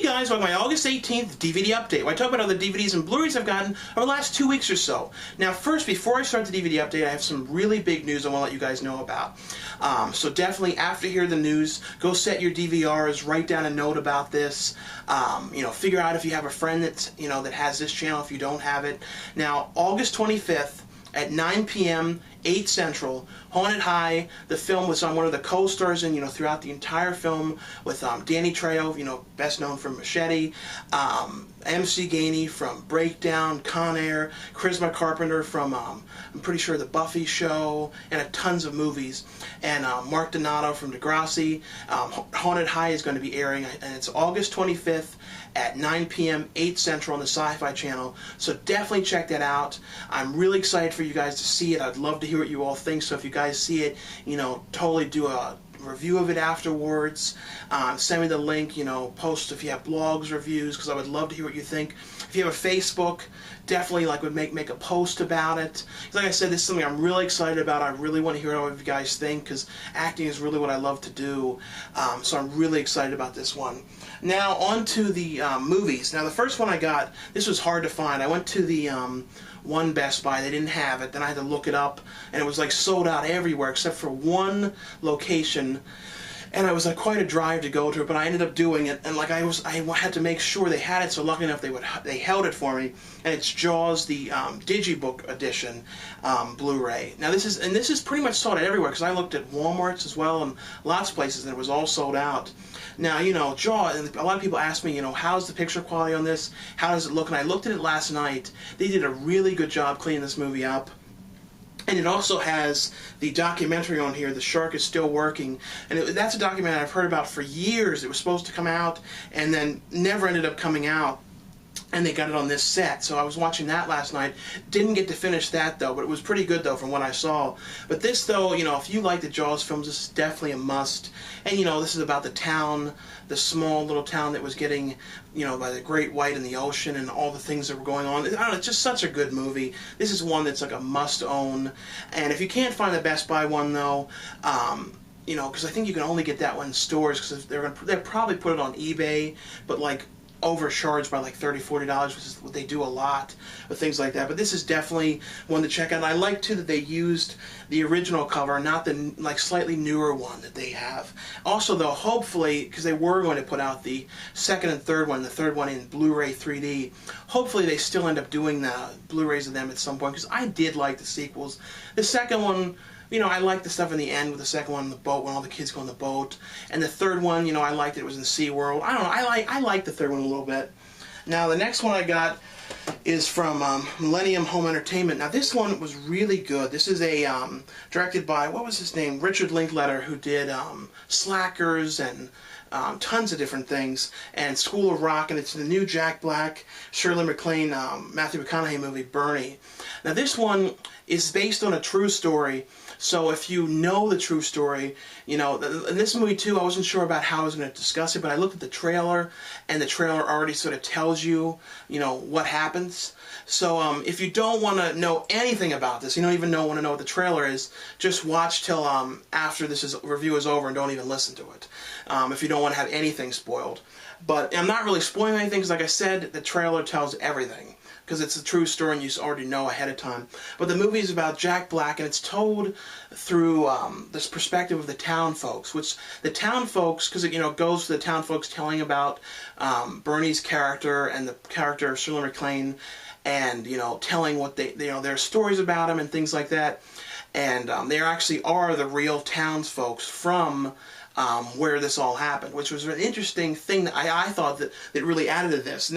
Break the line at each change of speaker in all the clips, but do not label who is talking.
guys, welcome to my August 18th DVD update, where I talk about all the DVDs and Blu-rays I've gotten over the last 2 weeks or so. Now first, before I start the DVD update, I have some really big news I want to let you guys know about. So definitely, after you hear the news, go set your DVRs, write down a note about this, figure out if you have a friend that's, that has this channel, if you don't have it. Now, August 25th, at 9 p.m., 8 Central, Haunted High, the film was on one of the co-stars and, throughout the entire film with Danny Trejo, best known from Machete, MC Gainey from Breakdown, Con Air, Charisma Carpenter from, I'm pretty sure, The Buffy Show, and tons of movies, and Mark Donato from Degrassi. Haunted High is going to be airing, and it's August 25th at 9 p.m., 8 Central on the Syfy channel, so definitely check that out. I'm really excited for you guys to see it. I'd love to hear what you all think, so if you guys see it, totally do a review of it afterwards. Send me the link, post if you have blogs, reviews, because I would love to hear what you think. If you have a Facebook, definitely would make a post about it. Like I said, this is something I'm really excited about. I really want to hear what you guys think, because acting is really what I love to do. So I'm really excited about this one. Now on to the movies. Now the first one I got, this was hard to find. I went to the one Best Buy, they didn't have it, then I had to look it up, and it was sold out everywhere except for one location, and it was quite a drive to go to it, but I ended up doing it, and I had to make sure they had it, so lucky enough they held it for me, and it's Jaws, the Digibook edition Blu-ray. Now this is pretty much sold out everywhere, because I looked at Walmart's as well, and lots of places, and it was all sold out. Now, Jaws, and a lot of people ask me, how's the picture quality on this? How does it look? And I looked at it last night. They did a really good job cleaning this movie up. And it also has the documentary on here, The Shark is Still Working. And that's a documentary I've heard about for years. It was supposed to come out and then never ended up coming out. And they got it on this set, so I was watching that last night. Didn't get to finish that though, but it was pretty good though from what I saw. But this though, if you like the Jaws films, this is definitely a must. And this is about the town, the small little town that was getting, by the great white in the ocean and all the things that were going on. I don't know, it's just such a good movie. This is one that's a must own. And if you can't find the Best Buy one though, because I think you can only get that one in stores, because they'll probably put it on eBay, but overcharged by $30–40, which is what they do a lot with things like that. But this is definitely one to check out. And I like too that they used the original cover, not the slightly newer one that they have. Also though, hopefully, because they were going to put out the second and third one, the third one in Blu-ray 3D, hopefully they still end up doing the Blu-rays of them at some point, because I did like the sequels. The second one, I liked the stuff in the end with the second one on the boat, when all the kids go on the boat. And the third one, I liked it was in SeaWorld. I don't know, I like the third one a little bit. Now, the next one I got is from Millennium Home Entertainment. Now, this one was really good. This is directed by, what was his name? Richard Linklater, who did Slackers and tons of different things, and School of Rock, and it's the new Jack Black, Shirley MacLaine, Matthew McConaughey movie, Bernie. Now, this one is based on a true story. So if you know the true story, in this movie too, I wasn't sure about how I was going to discuss it, but I looked at the trailer, and the trailer already sort of tells you, what happens. So if you don't want to know anything about this, you don't even want to know what the trailer is, just watch till after this review is over and don't even listen to it, if you don't want to have anything spoiled. But I'm not really spoiling anything, because like I said, the trailer tells everything, because it's a true story and you already know ahead of time. But the movie is about Jack Black, and it's told through this perspective of the town folks, which the town folks, because it goes to the town folks telling about Bernie's character and the character of Shirley MacLaine, and telling what their stories about him and things like that. And they actually are the real townsfolk from where this all happened, which was an interesting thing that I thought that really added to this.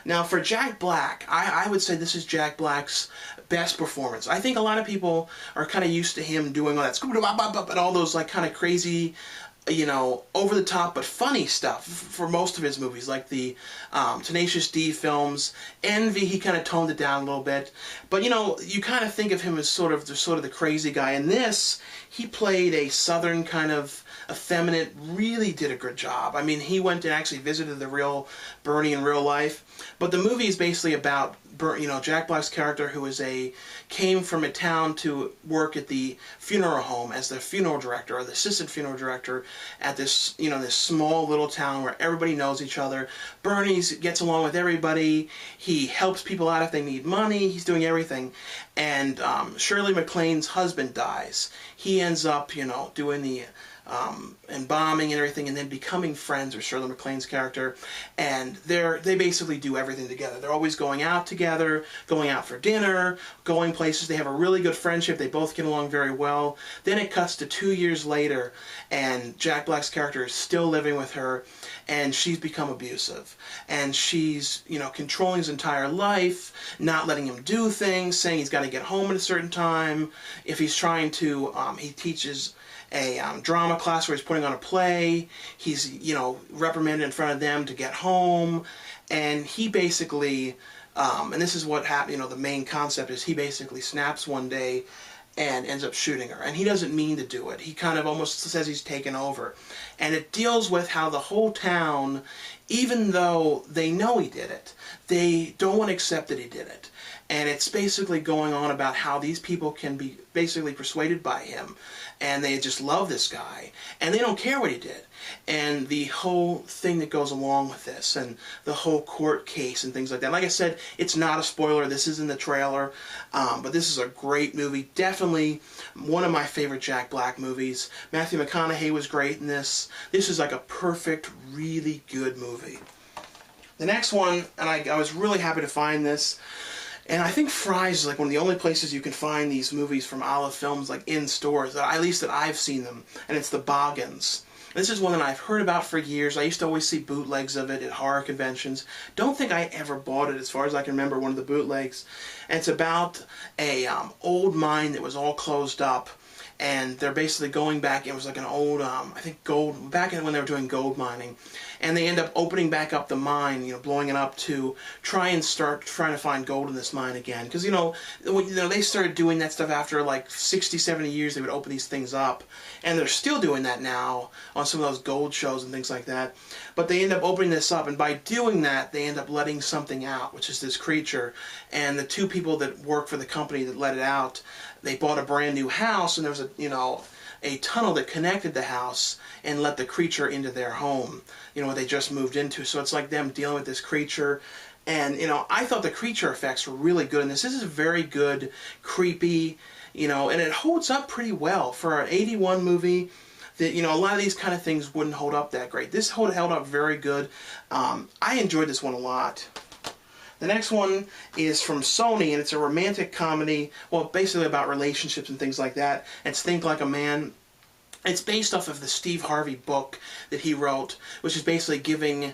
Now for Jack Black, I would say this is Jack Black's best performance. I think a lot of people are kind of used to him doing all that and all those kind of crazy, over the top but funny stuff for most of his movies, like the Tenacious D films. Envy, he kind of toned it down a little bit, but you kind of think of him as sort of the crazy guy. In this, he played a southern kind of effeminate, really did a good job. I mean, he went and actually visited the real Bernie in real life. But the movie is basically about, you know, Jack Black's character, who is came from a town to work at the funeral home as the funeral director, or the assistant funeral director at this, you know, this small little town where everybody knows each other. Bernie gets along with everybody. He helps people out if they need money. He's doing everything. And Shirley MacLaine's husband dies. He ends up, you know, doing the embalming and everything, and then becoming friends with Shirley MacLaine's character, and they basically do everything together. They're always going out together, going out for dinner, going places. They have a really good friendship. They both get along very well. Then it cuts to 2 years later, and Jack Black's character is still living with her, and she's become abusive, and she's, you know, controlling his entire life, not letting him do things, saying he's got to get home at a certain time. If he's trying to, he teaches a drama class where he's putting on a play. He's, you know, reprimanded in front of them to get home, and he basically, and this is what happened, you know, the main concept is he basically snaps one day and ends up shooting her, and he doesn't mean to do it. He kind of almost says he's taken over, and it deals with how the whole town, even though they know he did it, they don't want to accept that he did it. And it's basically going on about how these people can be basically persuaded by him, and they just love this guy, and they don't care what he did. And the whole thing that goes along with this, and the whole court case and things like that. Like I said, it's not a spoiler. This is in the trailer, but this is a great movie. Definitely one of my favorite Jack Black movies. Matthew McConaughey was great in this. This is like a perfect, really good movie. The next one, and I was really happy to find this, and I think Fry's is like one of the only places you can find these movies from Olive Films, like in stores, at least that I've seen them, and it's the Boogens. This is one that I've heard about for years. I used to always see bootlegs of it at horror conventions. Don't think I ever bought it, as far as I can remember, one of the bootlegs. And it's about a old mine that was all closed up, and they're basically going back. It was like an old, I think gold, back when they were doing gold mining. And they end up opening back up the mine, you know, blowing it up to try and start trying to find gold in this mine again. Because, you know, they started doing that stuff after like 60, 70 years. They would open these things up. And they're still doing that now on some of those gold shows and things like that. But they end up opening this up, and by doing that, they end up letting something out, which is this creature. And the two people that work for the company that let it out, they bought a brand new house, and there was a tunnel that connected the house and let the creature into their home, you know, what they just moved into. So it's like them dealing with this creature. And, you know, I thought the creature effects were really good in this. This is very good, creepy, you know, and it holds up pretty well for an 81 movie. That, you know, a lot of these kind of things wouldn't hold up that great. This held up very good. I enjoyed this one a lot. The next one is from Sony, and it's a romantic comedy, well, basically about relationships and things like that. It's Think Like a Man. It's based off of the Steve Harvey book that he wrote, which is basically giving,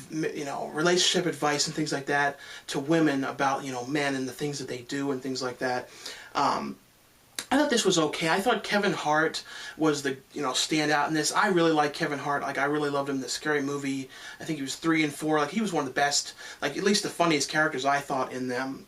you know, relationship advice and things like that to women about, you know, men and the things that they do and things like that. I thought this was okay. I thought Kevin Hart was the, you know, standout in this. I really like Kevin Hart. Like, I really loved him in the Scary Movie. I think he was 3 and 4. Like, he was one of the best, like, at least the funniest characters I thought in them.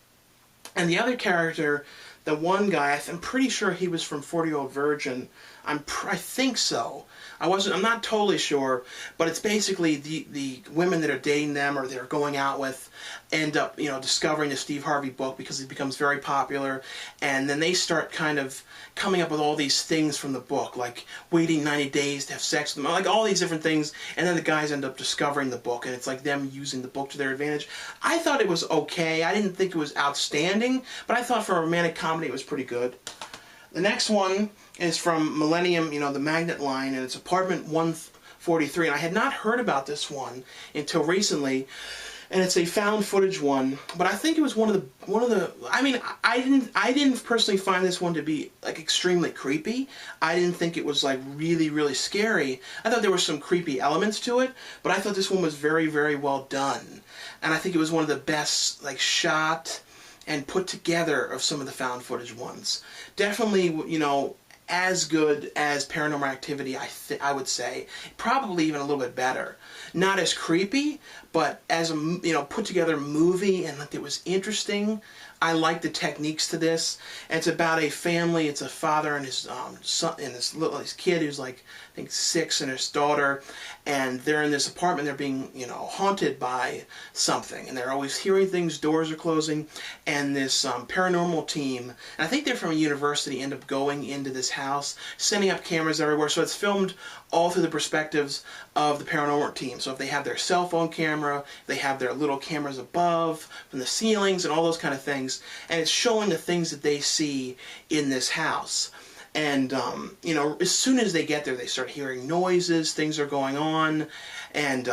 And the other character, the one guy, I'm pretty sure he was from 40-Year-Old Virgin. I think so. I'm not totally sure, but it's basically the women that are dating them or they're going out with end up, you know, discovering the Steve Harvey book because it becomes very popular, and then they start kind of coming up with all these things from the book, like waiting 90 days to have sex with them, like all these different things, and then the guys end up discovering the book, and it's like them using the book to their advantage. I thought it was okay. I didn't think it was outstanding, but I thought for a romantic comedy it was pretty good. The next one is from Millennium, you know, the Magnet line, and it's Apartment 143. And I had not heard about this one until recently, and it's a found footage one. But I think it was one of the. I mean, I didn't personally find this one to be like extremely creepy. I didn't think it was like really, really scary. I thought there were some creepy elements to it, but I thought this one was very, very well done, and I think it was one of the best, like, shot and put together of some of the found footage ones. Definitely, you know, as good as Paranormal Activity, I would say. Probably even a little bit better. Not as creepy, but as a, you know, put together movie, and like it was interesting. I like the techniques to this. And it's about a family. It's a father and his son and his kid who's like, I think 6, and his daughter, and they're in this apartment. They're being, you know, haunted by something, and they're always hearing things. Doors are closing, and this paranormal team, and I think they're from a university, end up going into this house, setting up cameras everywhere. So it's filmed all through the perspectives of the paranormal team. So if they have their cell phone camera, they have their little cameras above from the ceilings and all those kind of things, and it's showing the things that they see in this house. And, you know, as soon as they get there, they start hearing noises, things are going on, and,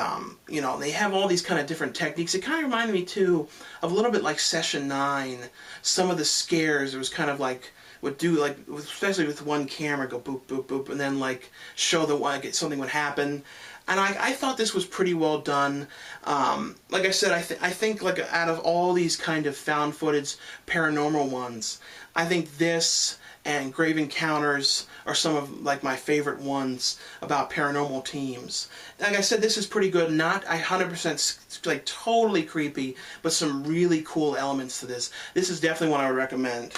you know, they have all these kind of different techniques. It kind of reminded me, too, of a little bit like Session 9. Some of the scares, it was kind of like, would do, like, especially with one camera, go boop, boop, boop, and then, like, show that like, something would happen. And I thought this was pretty well done. Like I said, I think, like, out of all these kind of found footage paranormal ones, I think this and Grave Encounters are some of, like, my favorite ones about paranormal teams. Like I said, this is pretty good. Not 100% like totally creepy, but some really cool elements to this. This is definitely one I would recommend.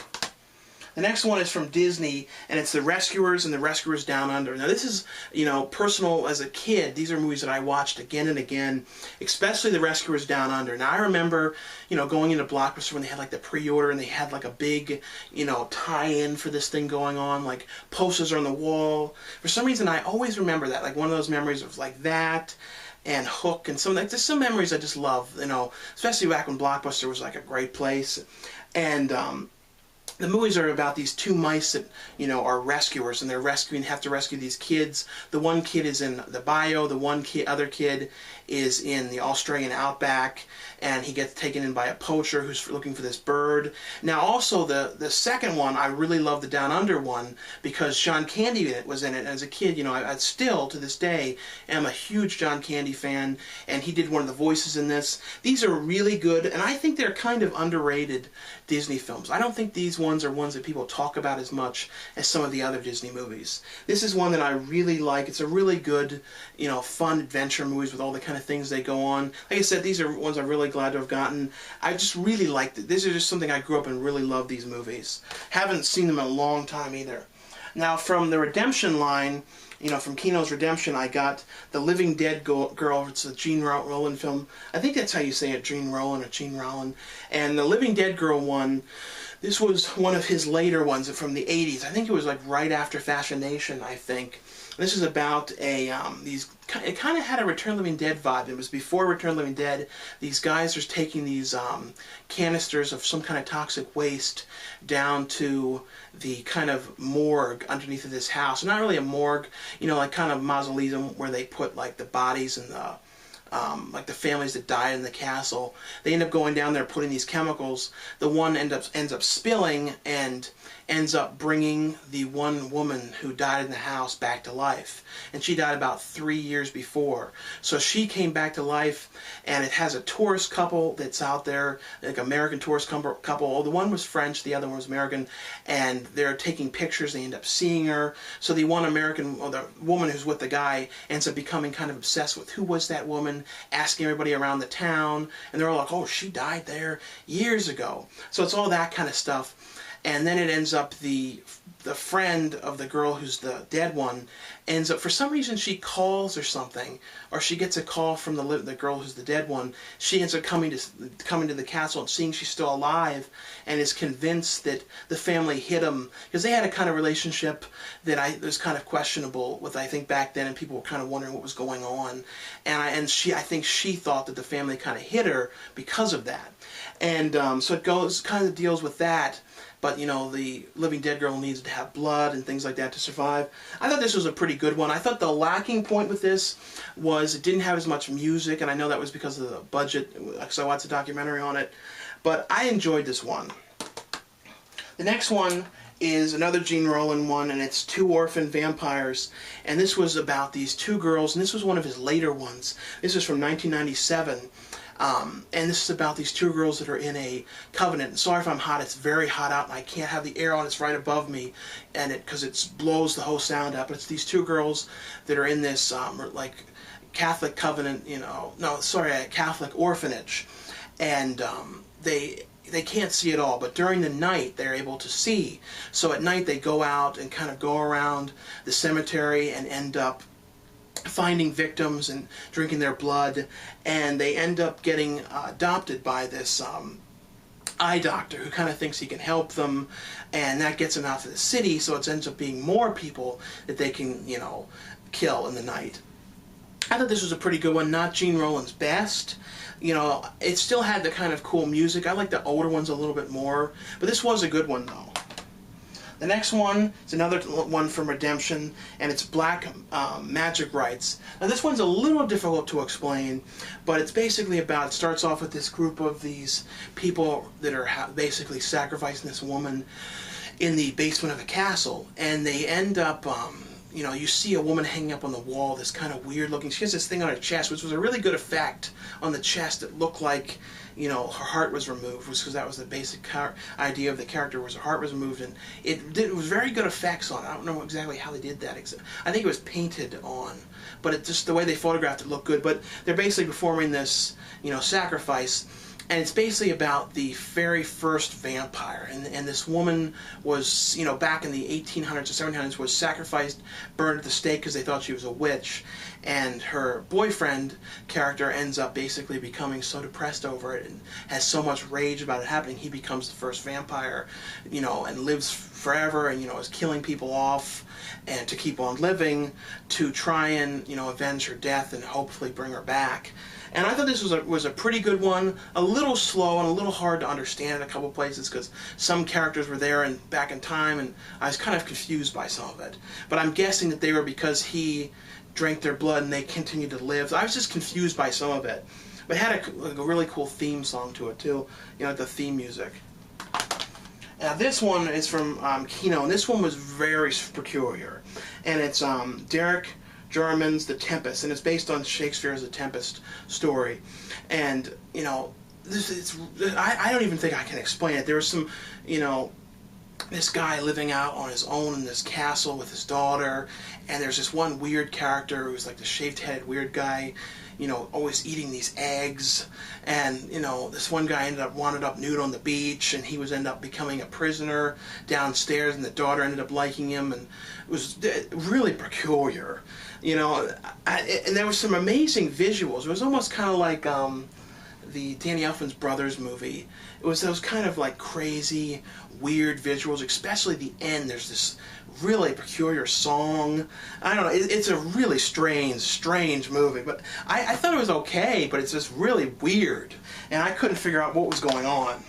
The next one is from Disney, and it's The Rescuers and The Rescuers Down Under. Now this is, you know, personal as a kid. These are movies that I watched again and again, especially The Rescuers Down Under. Now I remember, you know, going into Blockbuster when they had like the pre-order and they had like a big, you know, tie-in for this thing going on, like posters on the wall. For some reason I always remember that, like one of those memories of like that and Hook and some, like, there's some memories I just love, you know, especially back when Blockbuster was like a great place. And, the movies are about these two mice that, you know, are rescuers, and they're have to rescue these kids. The one kid is in the bio, the other kid is in the Australian outback, and he gets taken in by a poacher who's looking for this bird. Now also the second one, I really love the Down Under one, because John Candy was in it. As a kid, you know, I still to this day am a huge John Candy fan, and he did one of the voices in this. These are really good, and I think they're kind of underrated Disney films. I don't think these ones are ones that people talk about as much as some of the other Disney movies. This is one that I really like. It's a really good, you know, fun adventure movies with all the kind of things they go on. Like I said, these are ones I'm really glad to have gotten. I just really liked it. This is just something I grew up and really loved these movies. Haven't seen them in a long time either. Now from the Redemption line, you know, from Kino's Redemption, I got The Living Dead Girl. It's a Gene Rollin film. I think that's how you say it, Gene Rollin or Gene Rollin. And The Living Dead Girl one, this was one of his later ones from the 80s. I think it was like right after Fashion Nation, I think. This is about a, it kind of had a Return of the Living Dead vibe. It was before Return of the Living Dead. These guys are taking these canisters of some kind of toxic waste down to the kind of morgue underneath of this house. Not really a morgue, you know, like kind of mausoleum where they put like the bodies and the like the families that died in the castle. They end up going down there putting these chemicals. The one ends up spilling and ends up bringing the one woman who died in the house back to life. And she died about 3 years before. So she came back to life, and it has a tourist couple that's out there, like American tourist couple. The one was French, the other one was American, and they're taking pictures. They end up seeing her. So the one American, or the woman who's with the guy, ends up becoming kind of obsessed with who was that woman, asking everybody around the town, and they're all like, oh, she died there years ago. So it's all that kind of stuff. And then it ends up the friend of the girl who's the dead one ends up, for some reason she calls or something, or she gets a call from the girl who's the dead one. She ends up coming to the castle and seeing she's still alive, and is convinced that the family hit him, because they had a kind of relationship that was kind of questionable with, I think, back then, and people were kind of wondering what was going on. I think she thought that the family kind of hit her because of that. And so it kind of deals with that. But, you know, the living dead girl needs to have blood and things like that to survive. I thought this was a pretty good one. I thought the lacking point with this was it didn't have as much music, and I know that was because of the budget, because I watched a documentary on it. But I enjoyed this one. The next one is another Gene Rollin one, and it's Two Orphan Vampires. And this was about these two girls, and this was one of his later ones. This is from 1997. And this is about these two girls that are in a covenant. And sorry if I'm hot, it's very hot out and I can't have the air on, it's right above me, and because it blows the whole sound up. But it's these two girls that are in this like Catholic covenant, you know, no, sorry, a Catholic orphanage. And they they can't see at all, but during the night they're able to see. So at night they go out and kind of go around the cemetery and end up finding victims and drinking their blood, and they end up getting adopted by this eye doctor who kind of thinks he can help them, and that gets them out to the city, so it ends up being more people that they can, you know, kill in the night. I thought this was a pretty good one, not Gene Roland's best. You know, it still had the kind of cool music. I like the older ones a little bit more, but this was a good one though. The next one is another one from Redemption, and it's Black Magic Rites. Now this one's a little difficult to explain, but it's basically about, it starts off with this group of these people that are basically sacrificing this woman in the basement of a castle, and they end up, you know, you see a woman hanging up on the wall, this kind of weird looking, she has this thing on her chest, which was a really good effect on the chest. It looked like, you know, her heart was removed, because that was the basic idea of the character, was her heart was removed, and it was very good effects on it. I don't know exactly how they did that. I think it was painted on, but it just, the way they photographed it looked good. But they're basically performing this, you know, sacrifice, and it's basically about the very first vampire, and this woman was, you know, back in the 1800s or 1700s, was sacrificed, burned at the stake because they thought she was a witch, and her boyfriend character ends up basically becoming so depressed over it and has so much rage about it happening, he becomes the first vampire, you know, and lives forever, and, you know, is killing people off and to keep on living, to try and, you know, avenge her death and hopefully bring her back. And I thought this was a pretty good one, a little slow and a little hard to understand in a couple places, because some characters were there and back in time, and I was kind of confused by some of it. But I'm guessing that they were because he drank their blood and they continued to live. I was just confused by some of it. But it had a really cool theme song to it too, you know, the theme music. Now this one is from Kino, and this one was very peculiar. And it's Derek Jarman's The Tempest, and it's based on Shakespeare's The Tempest story. And, you know, I don't even think I can explain it. There was some, you know, this guy living out on his own in this castle with his daughter, and there's this one weird character who's like the shaved-headed weird guy, you know, always eating these eggs, and, you know, this one guy wandered up nude on the beach, and he ended up becoming a prisoner downstairs, and the daughter ended up liking him, and it was really peculiar, you know. And there was some amazing visuals. It was almost kind of like the Danny Elfman's Brothers movie. It was those kind of like crazy, weird visuals, especially the end. There's this really peculiar song. I don't know, it's a really strange movie, but I thought it was okay, but it's just really weird, and I couldn't figure out what was going on.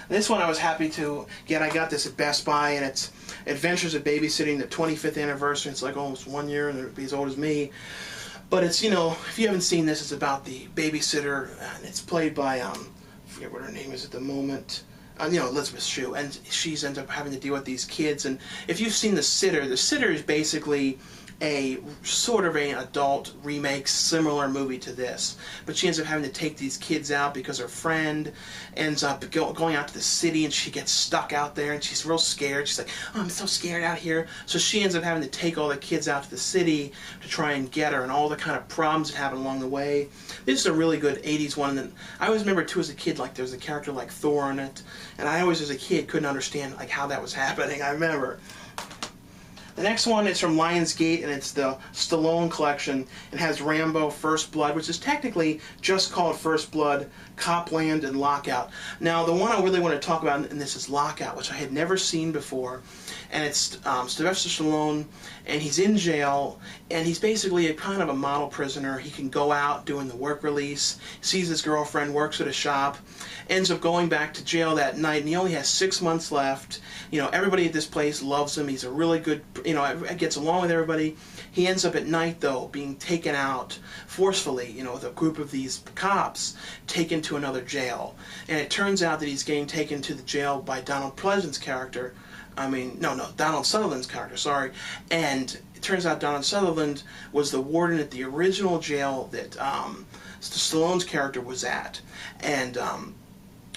This one I was happy to get. I got this at Best Buy, and it's Adventures of Babysitting, the 25th anniversary. It's like almost 1 year, and it'll be as old as me. But it's, you know, if you haven't seen this, it's about the babysitter, and it's played by, I forget what her name is at the moment, you know, Elizabeth Shue, and she ends up having to deal with these kids. And if you've seen The Sitter is basically a sort of an adult remake, similar movie to this, but she ends up having to take these kids out because her friend ends up going out to the city, and she gets stuck out there, and she's real scared. She's like, oh, I'm so scared out here. So she ends up having to take all the kids out to the city to try and get her, and all the kind of problems that happen along the way. This is a really good 80s one. And then I always remember too as a kid, like there was a character like Thor in it, and I always as a kid couldn't understand like how that was happening. I remember. The next one is from Lionsgate, and it's the Stallone collection. It has Rambo, First Blood, which is technically just called First Blood, Copland, and Lockout. Now, the one I really want to talk about in this is Lockout, which I had never seen before. And it's Sylvester Stallone, and he's in jail, and he's basically a kind of a model prisoner. He can go out doing the work release, sees his girlfriend, works at a shop, ends up going back to jail that night, and he only has 6 months left. You know, everybody at this place loves him. He's a really good, you know, gets along with everybody. He ends up at night, though, being taken out forcefully, you know, with a group of these cops, taken to another jail. And it turns out that he's getting taken to the jail by Donald Pleasant's character. Donald Sutherland's character, sorry. And it turns out Donald Sutherland was the warden at the original jail that Stallone's character was at. And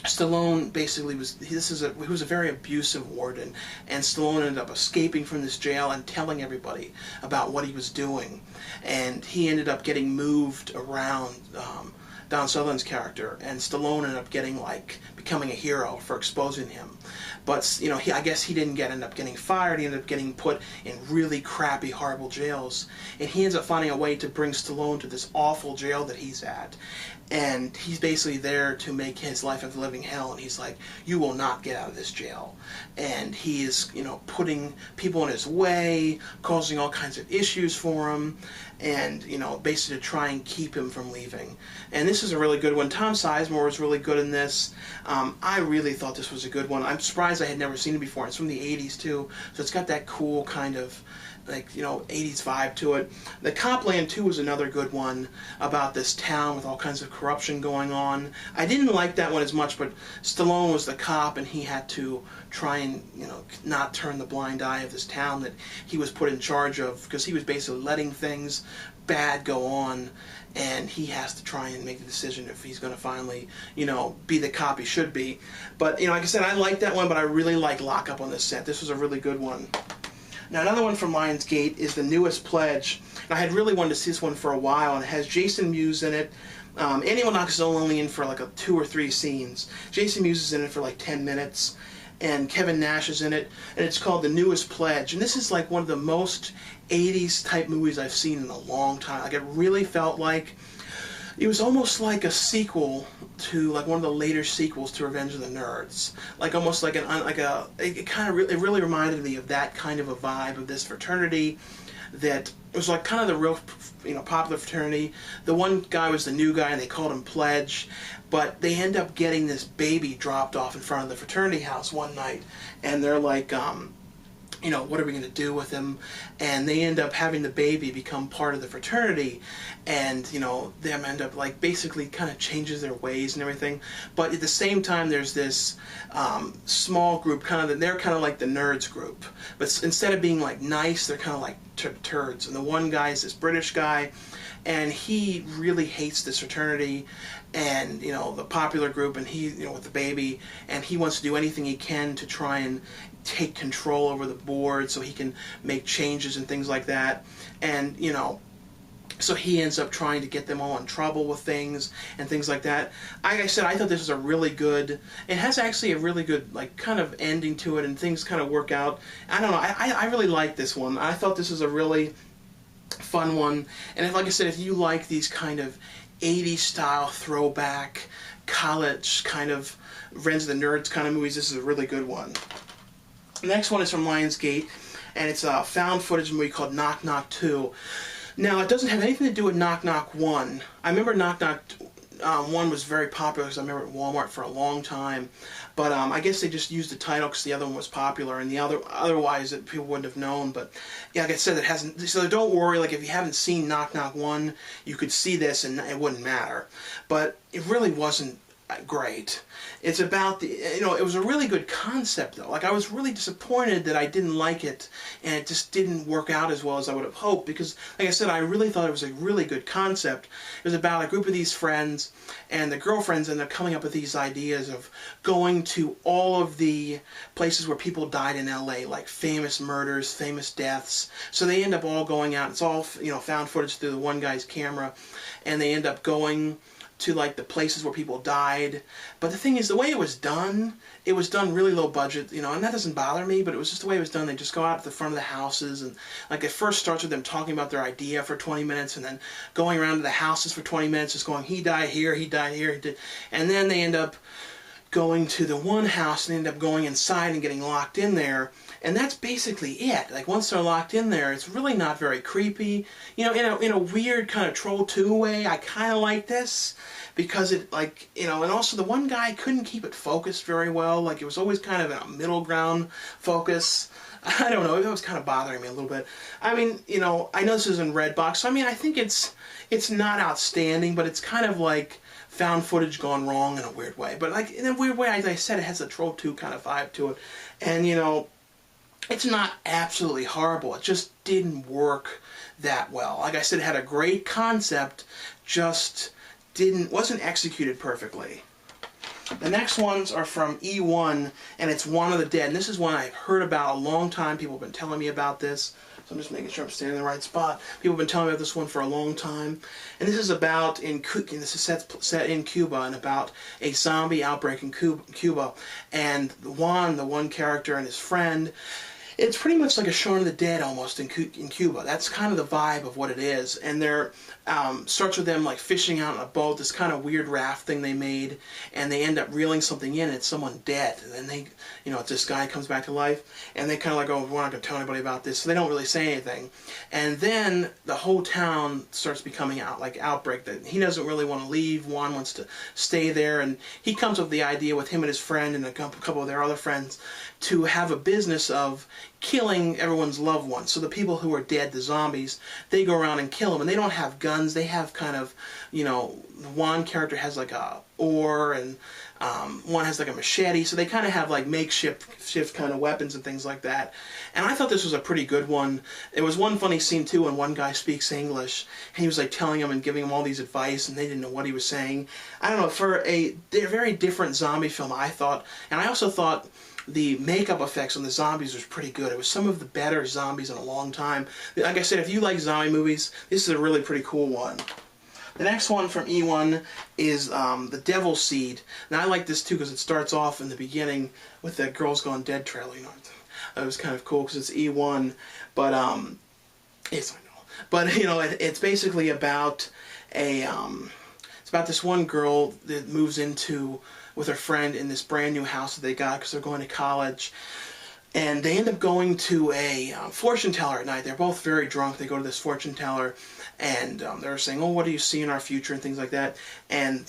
Stallone basically he was a very abusive warden, and Stallone ended up escaping from this jail and telling everybody about what he was doing. And he ended up getting moved around Don Sutherland's character, and Stallone ended up becoming a hero for exposing him. But I guess he didn't end up getting fired. He ended up getting put in really crappy, horrible jails, and he ends up finding a way to bring Stallone to this awful jail that he's at. And he's basically there to make his life a living hell, and he's like, you will not get out of this jail. And he is, putting people in his way, causing all kinds of issues for him, and, basically to try and keep him from leaving. And this is a really good one. Tom Sizemore was really good in this. I really thought this was a good one. I'm surprised I had never seen it before. It's from the 80s, too, so it's got that cool kind of 80s vibe to it. The Copland 2 was another good one about this town with all kinds of corruption going on. I didn't like that one as much, but Stallone was the cop, and he had to try and not turn the blind eye of this town that he was put in charge of, because he was basically letting things bad go on, and he has to try and make the decision if he's going to finally be the cop he should be. But like I said, I like that one, but I really like Lockup on this set. This was a really good one. Now, another one from Lionsgate is The Newest Pledge. And I had really wanted to see this one for a while, and it has Jason Mewes in it. Andy Winnock is only in for 2 or 3 scenes. Jason Mewes is in it for 10 minutes, and Kevin Nash is in it, and it's called The Newest Pledge. And this is one of the most 80s type movies I've seen in a long time. It really felt like it was almost like a sequel to one of the later sequels to Revenge of the Nerds. It really reminded me of that kind of a vibe of this fraternity that was kind of the real popular fraternity. The one guy was the new guy, and they called him Pledge, but they end up getting this baby dropped off in front of the fraternity house one night, and they're like, what are we going to do with him? And they end up having the baby become part of the fraternity, and them end up basically kind of changes their ways and everything. But at the same time, there's this small group, they're kind of like the nerds group, but instead of being nice, they're kind of like turds. And the one guy is this British guy, and he really hates this fraternity and the popular group, and he with the baby, and he wants to do anything he can to try and take control over the board so he can make changes and things like that. And so he ends up trying to get them all in trouble with things and things like that. Like I said, I thought this was a really good, it has actually a really good kind of ending to it, and things kind of work out. I don't know, I really like this one. I thought this was a really fun one. And like I said, if you like these kind of 80s style throwback college kind of Revenge of the Nerds kind of movies, this is a really good one. The next one is from Lionsgate, and it's a found footage movie called Knock Knock 2. Now, it doesn't have anything to do with Knock Knock 1. I remember Knock Knock 1 was very popular because I remember it at Walmart for a long time. But I guess they just used the title because the other one was popular, and the otherwise that people wouldn't have known. But yeah, like I said, it hasn't. So don't worry. If you haven't seen Knock Knock 1, you could see this and it wouldn't matter. But it really wasn't great. It's about it was a really good concept though. I was really disappointed that I didn't like it, and it just didn't work out as well as I would have hoped, because like I said, I really thought it was a really good concept. It was about a group of these friends, and the girlfriends end up coming up with these ideas of going to all of the places where people died in LA, like famous murders, famous deaths. So they end up all going out. It's all found footage through the one guy's camera, and they end up going to the places where people died. But the thing is, the way it was done really low budget, and that doesn't bother me, but it was just the way it was done. They just go out to the front of the houses, and it first starts with them talking about their idea for 20 minutes, and then going around to the houses for 20 minutes, just going, he died here, he died here, he did. And then they end up going to the one house and end up going inside and getting locked in there. And that's basically it. Once they're locked in there, it's really not very creepy. In a weird kind of Troll 2 way, I kind of like this, because it, and also the one guy couldn't keep it focused very well. It was always kind of in a middle ground focus. I don't know, it was kind of bothering me a little bit. I mean, I know this is in Redbox, so I think it's not outstanding, but it's kind of found footage gone wrong in a weird way. But in a weird way, as I said, it has a Troll 2 kind of vibe to it. And, it's not absolutely horrible. It just didn't work that well. Like I said, it had a great concept, just wasn't executed perfectly. The next ones are from E1, and it's One of the Dead. And this is one I've heard about a long time. People have been telling me about this So I'm just making sure I'm standing in the right spot. People have been telling me about this one for a long time. And this is about, this is set in Cuba, and about a zombie outbreak in Cuba. And Juan, the one character, and his friend, it's pretty much like a Shaun of the Dead almost in Cuba. That's kind of the vibe of what it is. And they're starts with them like fishing out on a boat, this kind of weird raft thing they made, and they end up reeling something in, and it's someone dead. And then they, this guy comes back to life, and they kind of like, oh, we're not going to tell anybody about this. So they don't really say anything. And then the whole town starts becoming outbreak. That he doesn't really want to leave. Juan wants to stay there, and he comes up with the idea with him and his friend and a couple of their other friends to have a business of killing everyone's loved ones. So the people who are dead, the zombies, they go around and kill them, and they don't have guns. They have kind of, the Juan character has like a oar, and one has like a machete, so they kind of have like makeshift kind of weapons and things like that. And I thought this was a pretty good one. There was one funny scene too when one guy speaks English, and he was like telling them and giving them all these advice, and they didn't know what he was saying. I don't know, for a very different zombie film, I thought. And I also thought the makeup effects on the zombies was pretty good. It was some of the better zombies in a long time. Like I said, if you like zombie movies, this is a really pretty cool one. The next one from E1 is The Devil's Seed. Now I like this too because it starts off in the beginning with that Girls Gone Dead trailer. It was kind of cool because it's E1, but it's basically about it's about this one girl that moves into with her friend in this brand new house that they got because they're going to college. And they end up going to a fortune teller at night. They're both very drunk. They go to this fortune teller, and they're saying, oh, what do you see in our future, and things like that. And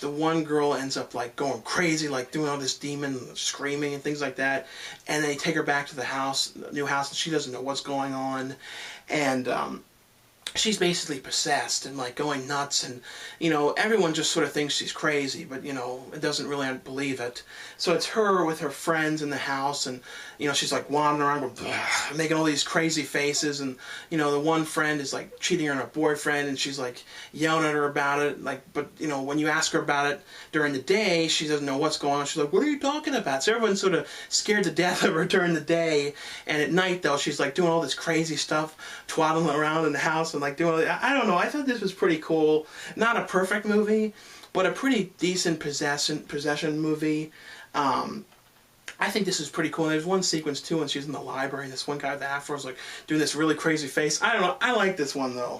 the one girl ends up like going crazy, like doing all this demon screaming and things like that. And they take her back to the house, the new house, and she doesn't know what's going on. And she's basically possessed and like going nuts, and everyone just sort of thinks she's crazy, but it doesn't really believe it. So it's her with her friends in the house, and she's like wandering around making all these crazy faces, and the one friend is like cheating on her boyfriend, and she's like yelling at her about it, but when you ask her about it during the day, she doesn't know what's going on. She's like, what are you talking about? So everyone's sort of scared to death of her during the day, and at night though she's like doing all this crazy stuff, twaddling around in the house and like doing, I don't know, I thought this was pretty cool. Not a perfect movie, but a pretty decent possession movie. I think this is pretty cool. And there's one sequence too when she's in the library, and this one guy with the afro is like doing this really crazy face. I don't know, I like this one though.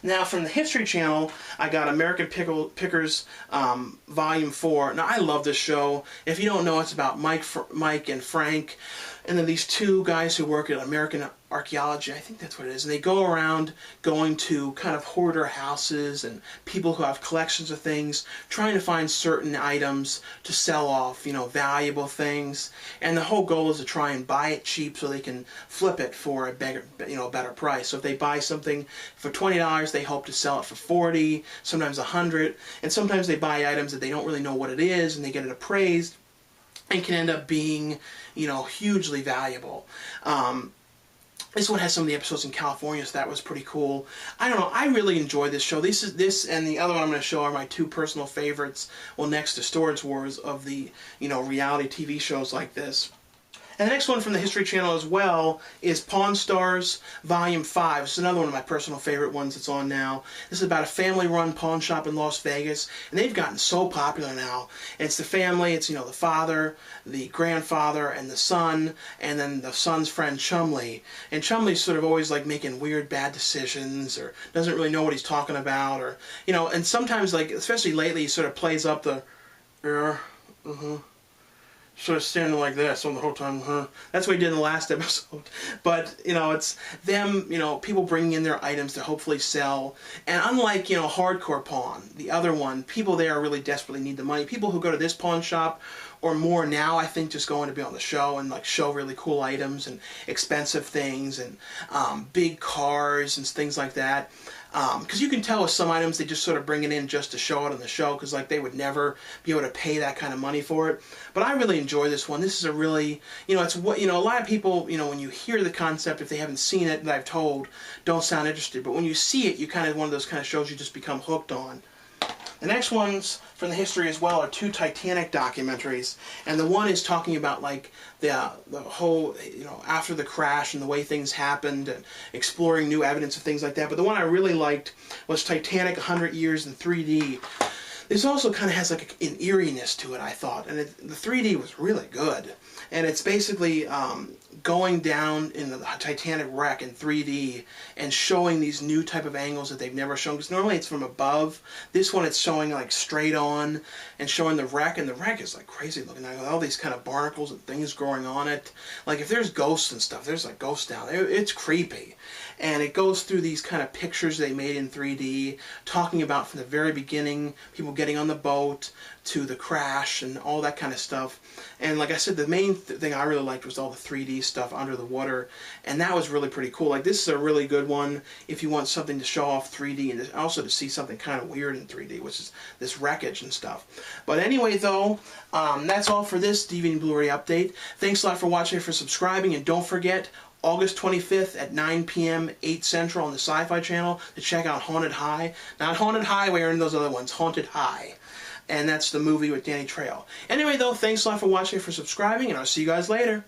Now from the History Channel, I got American Pickers Volume 4. Now I love this show. If you don't know, it's about Mike and Frank, and then these two guys who work at American Archaeology, I think that's what it is, and they go around going to kind of hoarder houses and people who have collections of things, trying to find certain items to sell off, valuable things, and the whole goal is to try and buy it cheap so they can flip it for a better price. So if they buy something for $20, they hope to sell it for $40, sometimes $100, and sometimes they buy items that they don't really know what it is, and they get it appraised, and can end up being, hugely valuable. This one has some of the episodes in California, so that was pretty cool. I don't know, I really enjoy this show. This and the other one I'm going to show are my two personal favorites, well, next to Storage Wars, of the, reality TV shows like this. And the next one from the History Channel as well is Pawn Stars Volume 5. This is another one of my personal favorite ones that's on now. This is about a family-run pawn shop in Las Vegas, and they've gotten so popular now. And it's the family, it's, the father, the grandfather, and the son, and then the son's friend Chumley. And Chumley's sort of always like making weird, bad decisions, or doesn't really know what he's talking about, or, and sometimes, like, especially lately, he sort of plays up the, sort of standing like this on the whole time, That's what he did in the last episode. But, it's them, people bringing in their items to hopefully sell. And unlike, Hardcore Pawn, the other one, people there really desperately need the money. People who go to this pawn shop or more now, I think, just going to be on the show and like show really cool items and expensive things and big cars and things like that. Because you can tell with some items they just sort of bring it in just to show it on the show, because like they would never be able to pay that kind of money for it. But I really enjoy this one. This is a really, it's what, a lot of people, when you hear the concept, if they haven't seen it that I've told, don't sound interested. But when you see it, you kind of one of those kind of shows you just become hooked on. The next ones from the history as well are 2 Titanic documentaries, and the one is talking about like the whole, you know, after the crash and the way things happened and exploring new evidence of things like that. But the one I really liked was Titanic 100 Years in 3D. This also kind of has like an eeriness to it, I thought, and the 3D was really good. And it's basically going down in the Titanic wreck in 3D and showing these new type of angles that they've never shown. Because normally it's from above. This one it's showing like straight on and showing the wreck, and the wreck is like crazy looking. With all these kind of barnacles and things growing on it. Like if there's ghosts and stuff, there's like ghosts down there. It's creepy. And it goes through these kind of pictures they made in 3D, talking about from the very beginning, people getting on the boat, to the crash, and all that kind of stuff. And like I said, the main thing I really liked was all the 3D stuff under the water, and that was really pretty cool. Like, this is a really good one if you want something to show off 3D, and also to see something kind of weird in 3D, which is this wreckage and stuff. But anyway, though, that's all for this DVD and Blu-ray update. Thanks a lot for watching and for subscribing, and don't forget, August 25th at 9 p.m. 8 Central on the Syfy channel to check out Haunted High. Not Haunted Highway or any of those other ones, Haunted High. And that's the movie with Danny Trejo. Anyway, though, thanks a lot for watching and for subscribing, and I'll see you guys later.